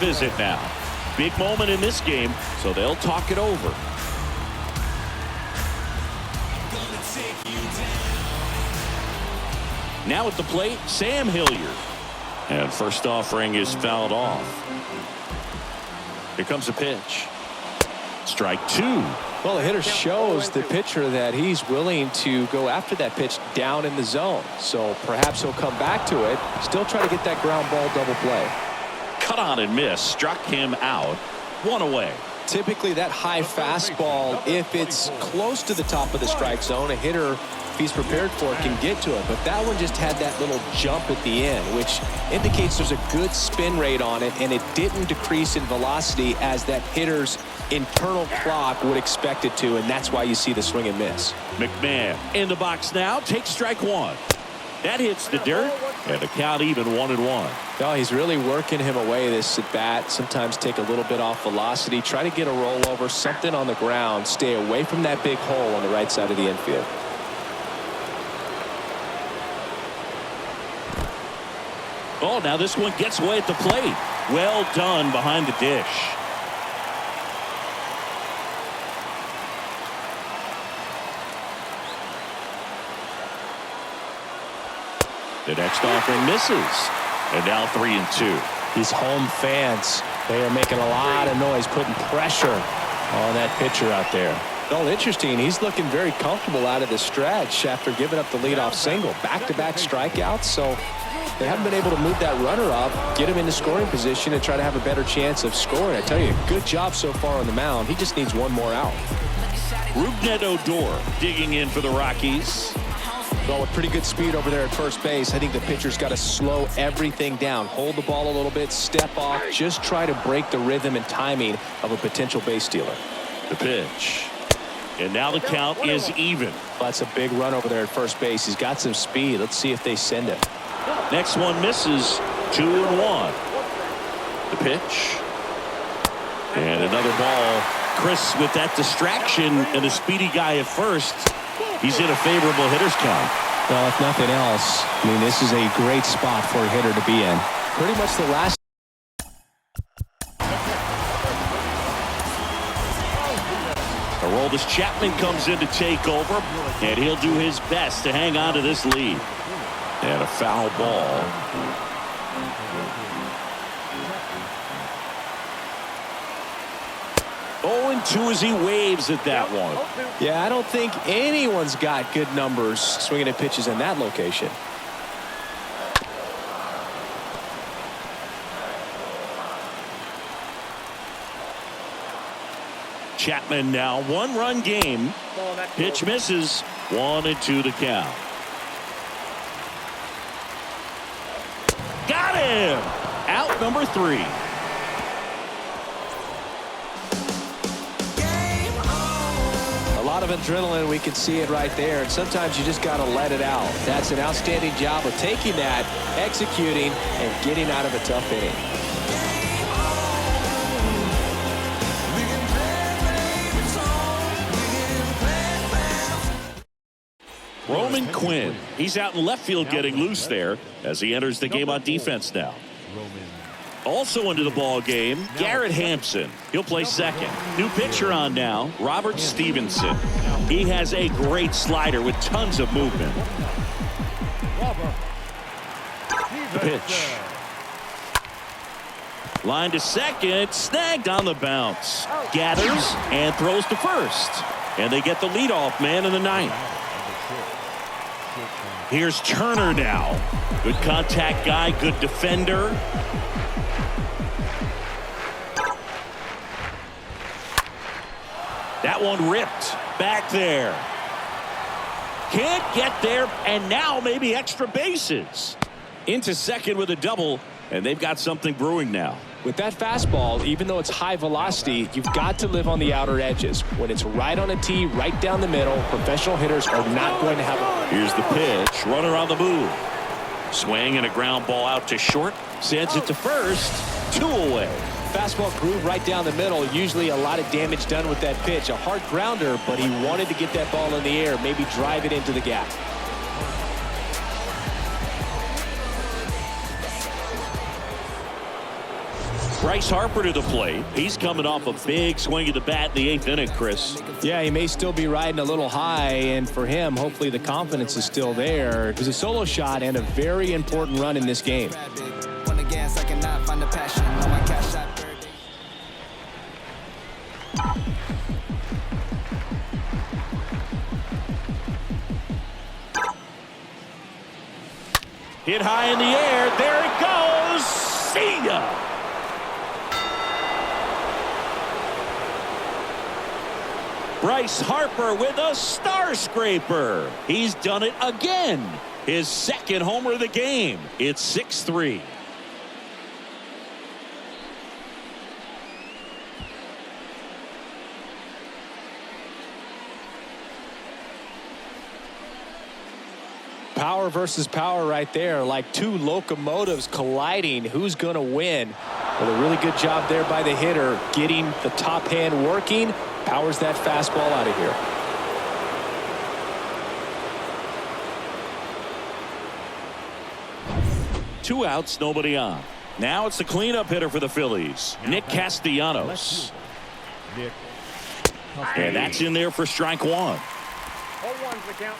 visit now. Big moment in this game, so they'll talk it over. Now at the plate, Sam Hilliard. And first offering is fouled off. Here comes a pitch. Strike two. Well, the hitter shows the pitcher that he's willing to go after that pitch down in the zone. So perhaps he'll come back to it. Still try to get that ground ball double play. Cut on and miss. Struck him out. One away. Typically that high fastball, if it's close to the top of the strike zone, a hitter, if he's prepared for it, can get to it. But that one just had that little jump at the end, which indicates there's a good spin rate on it, and it didn't decrease in velocity as that hitter's internal clock would expect it to, and that's why you see the swing and miss. McMahon in the box now. Takes strike one. That hits the dirt, and the count even 1-1. No, he's really working him away this at bat. Sometimes take a little bit off velocity. Try to get a rollover, something on the ground. Stay away from that big hole on the right side of the infield. Oh, now this one gets away at the plate. Well done behind the dish. The next offering misses. And now 3-2. These home fans, they are making a lot of noise, putting pressure on that pitcher out there. Well, interesting. He's looking very comfortable out of the stretch after giving up the leadoff single. Back-to-back strikeouts, so they haven't been able to move that runner up, get him into scoring position, and try to have a better chance of scoring. I tell you, good job so far on the mound. He just needs one more out. Rougned Odor digging in for the Rockies. Well, with pretty good speed over there at first base, I think the pitcher's got to slow everything down. Hold the ball a little bit, step off, just try to break the rhythm and timing of a potential base stealer. The pitch. And now the count is even. Well, that's a big run over there at first base. He's got some speed. Let's see if they send it. Next one misses. 2-1. The pitch. And another ball. Chris with that distraction and a speedy guy at first. He's in a favorable hitter's count. Well, if nothing else, I mean, this is a great spot for a hitter to be in. Pretty much the last. Aroldis Chapman comes in to take over, and he'll do his best to hang on to this lead. And a foul ball. And 2 as he waves at that one. Yeah, I don't think anyone's got good numbers swinging at pitches in that location. Chapman now 1-run game. Pitch misses. 1-2 the count. Got him. Out number 3. A lot of adrenaline, we can see it right there, and sometimes you just got to let it out. That's an outstanding job of taking that, executing, and getting out of a tough inning. Roman Quinn, he's out in left field getting loose there as he enters the game on defense now. Also into the ball game, Garrett Hampson. He'll play second. New pitcher on now, Robert Stevenson. He has a great slider with tons of movement. The pitch. Line to second, snagged on the bounce. Gathers and throws to first. And they get the leadoff man in the ninth. Here's Turner now. Good contact guy, good defender. That one ripped back there. Can't get there, and now maybe extra bases. Into second with a double, and they've got something brewing now. With that fastball, even though it's high velocity, you've got to live on the outer edges. When it's right on a tee, right down the middle, professional hitters are not going to have a... Here's the pitch, runner on the move. Swing and a ground ball out to short. Sends it to first, 2 away. Fastball groove right down the middle. Usually a lot of damage done with that pitch. A hard grounder, but he wanted to get that ball in the air, maybe drive it into the gap. Bryce Harper to the plate. He's coming off a big swing of the bat in the 8th inning, Chris. Yeah, he may still be riding a little high, and for him, hopefully the confidence is still there. It was a solo shot and a very important run in this game. Hit high in the air. There it goes. See ya. Bryce Harper with a star scraper. He's done it again. His 2nd homer of the game. It's 6-3. Power versus power right there, like two locomotives colliding. Who's going to win? Well, a really good job there by the hitter, getting the top hand working. Powers that fastball out of here. Two outs, nobody on. Now it's the cleanup hitter for the Phillies, Nick Castellanos. And that's in there for strike 1. 0-1's the count.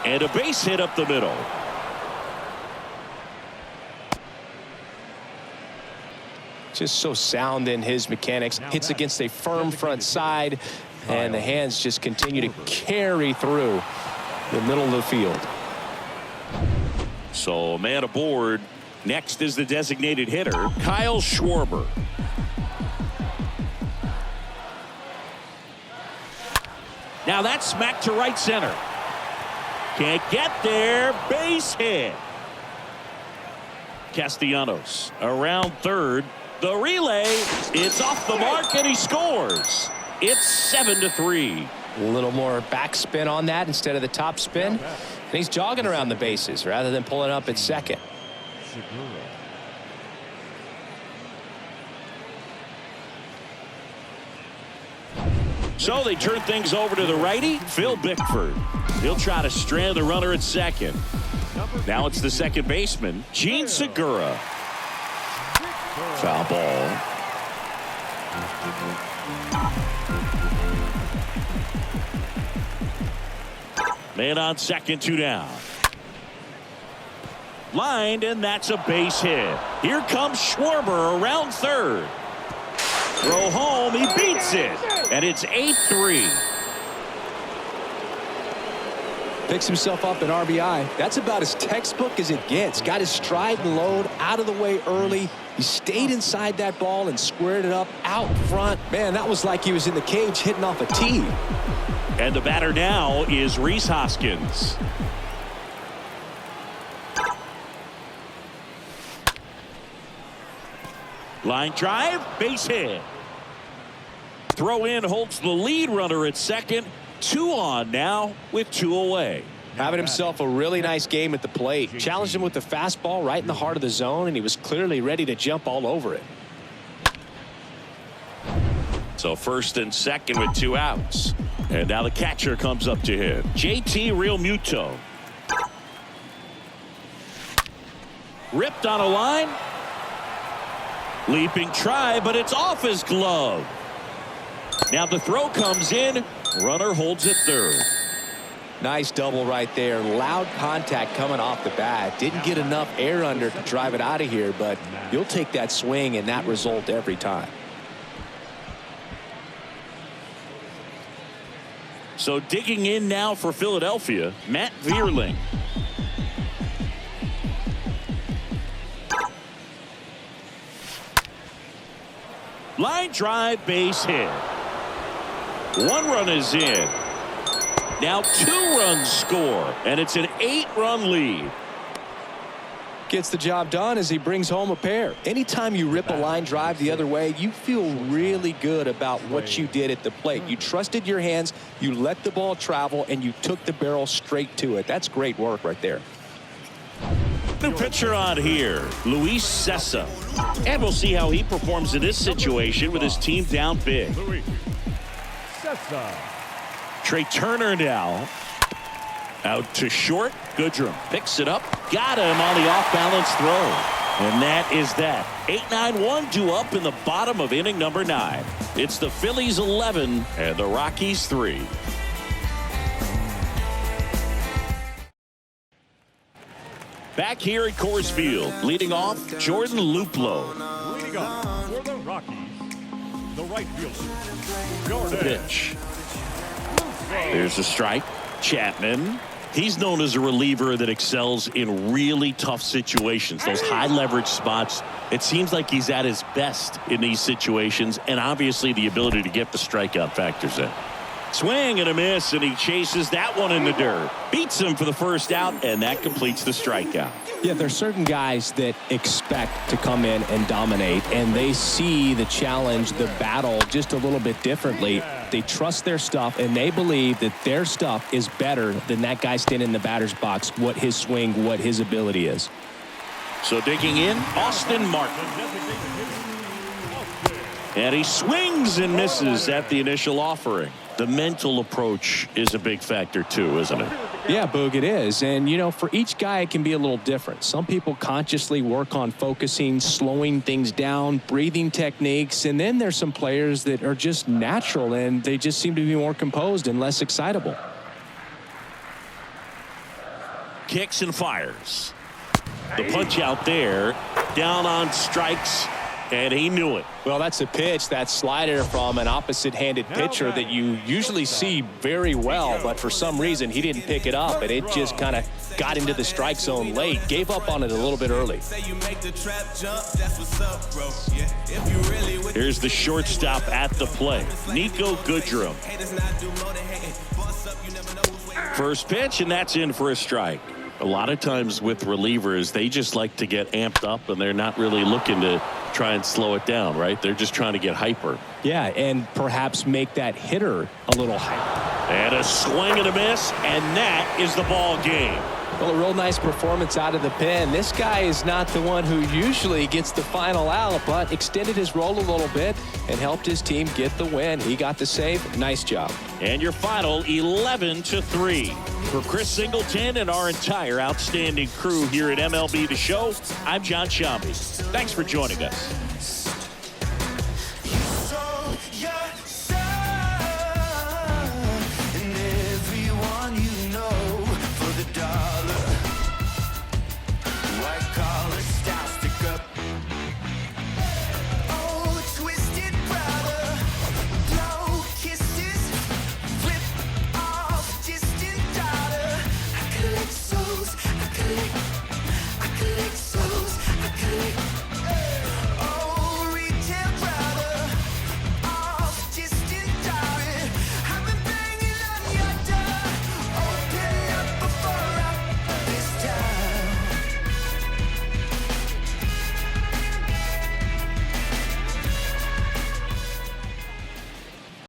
And a base hit up the middle. Just so sound in his mechanics. Hits against a firm front side, and the hands just continue to carry through the middle of the field. So man aboard. Next is the designated hitter, Kyle Schwarber. Now that's smacked to right center. Can't get there. Base hit. Castellanos around third. The relay. It's off the mark and he scores. It's 7-3. A little more backspin on that instead of the top spin. And he's jogging around the bases rather than pulling up at second. So they turn things over to the righty, Phil Bickford. He'll try to strand the runner at second. Now it's the second baseman, Gene Segura. Foul ball. Man on second, 2 down. Lined, and that's a base hit. Here comes Schwarber around third. Throw home, he beats it, and it's 8-3. Picks himself up an RBI. That's about as textbook as it gets. Got his stride and load out of the way early. He stayed inside that ball and squared it up out front. Man, that was like he was in the cage hitting off a tee. And the batter now is Rhys Hoskins. Line drive, base hit. throw in holds the lead runner at second. 2 on now with 2 away. Having himself a really nice game at the plate. Challenged him with the fastball right in the heart of the zone, and he was clearly ready to jump all over it. So first and second with 2 outs. And now the catcher comes up to hit. JT Realmuto. Ripped on a line. Leaping try, but it's off his glove. Now the throw comes in. Runner holds at third. Nice double right there. Loud contact coming off the bat. Didn't get enough air under to drive it out of here, but you'll take that swing and that result every time. So digging in now for Philadelphia, Matt Vierling. Line drive, base hit. 1 run is in. Now 2 runs score, and it's an 8-run lead. Gets the job done as he brings home a pair. Anytime you rip a line drive the other way, you feel really good about what you did at the plate. You trusted your hands, you let the ball travel, and you took the barrel straight to it. That's great work right there. New pitcher on here, Luis Sessa. And we'll see how he performs in this situation with his team down big. Trey Turner now. Out to short. Goodrum picks it up. Got him on the off-balance throw. And that is that. 8-9-1 due up in the bottom of inning number 9. It's the Phillies 11 and the Rockies 3. Back here at Coors Field, leading off, Jordan Luplow. Leading off for the Rockies, the right fielder, Jordan. Pitch. There's a strike. Chapman. He's known as a reliever that excels in really tough situations. Those high leverage spots. It seems like he's at his best in these situations, and obviously the ability to get the strikeout factors in. Swing and a miss, and he chases that one in the dirt. Beats him for the first out, and that completes the strikeout. Yeah, there's certain guys that expect to come in and dominate, and they see the challenge, the battle just a little bit differently. They trust their stuff, and they believe that their stuff is better than that guy standing in the batter's box, what his swing, what his ability is. So digging in, Austin Martin. And he swings and misses at the initial offering. The mental approach is a big factor too, isn't it? Yeah, Boog, it is. And, you know, for each guy, it can be a little different. Some people consciously work on focusing, slowing things down, breathing techniques. And then there's some players that are just natural and they just seem to be more composed and less excitable. Kicks and fires. The punch out there, down on strikes, and he knew it. Well, that's a pitch, that slider from an opposite-handed pitcher that you usually see very well, but for some reason he didn't pick it up, and it just kind of got into the strike zone late. Gave up on it a little bit early. Here's the shortstop at the plate, Nico Goodrum. First pitch, and that's in for a strike. A lot of times with relievers, they just like to get amped up, and they're not really looking to try and slow it down, right? They're just trying to get hyper. Yeah, and perhaps make that hitter a little hyper. And a swing and a miss, and that is the ball game. Well, a real nice performance out of the pen. This guy is not the one who usually gets the final out, but extended his role a little bit and helped his team get the win. He got the save. Nice job. And your final 11-3. For Chris Singleton and our entire outstanding crew here at MLB The Show, I'm John Shambi. Thanks for joining us.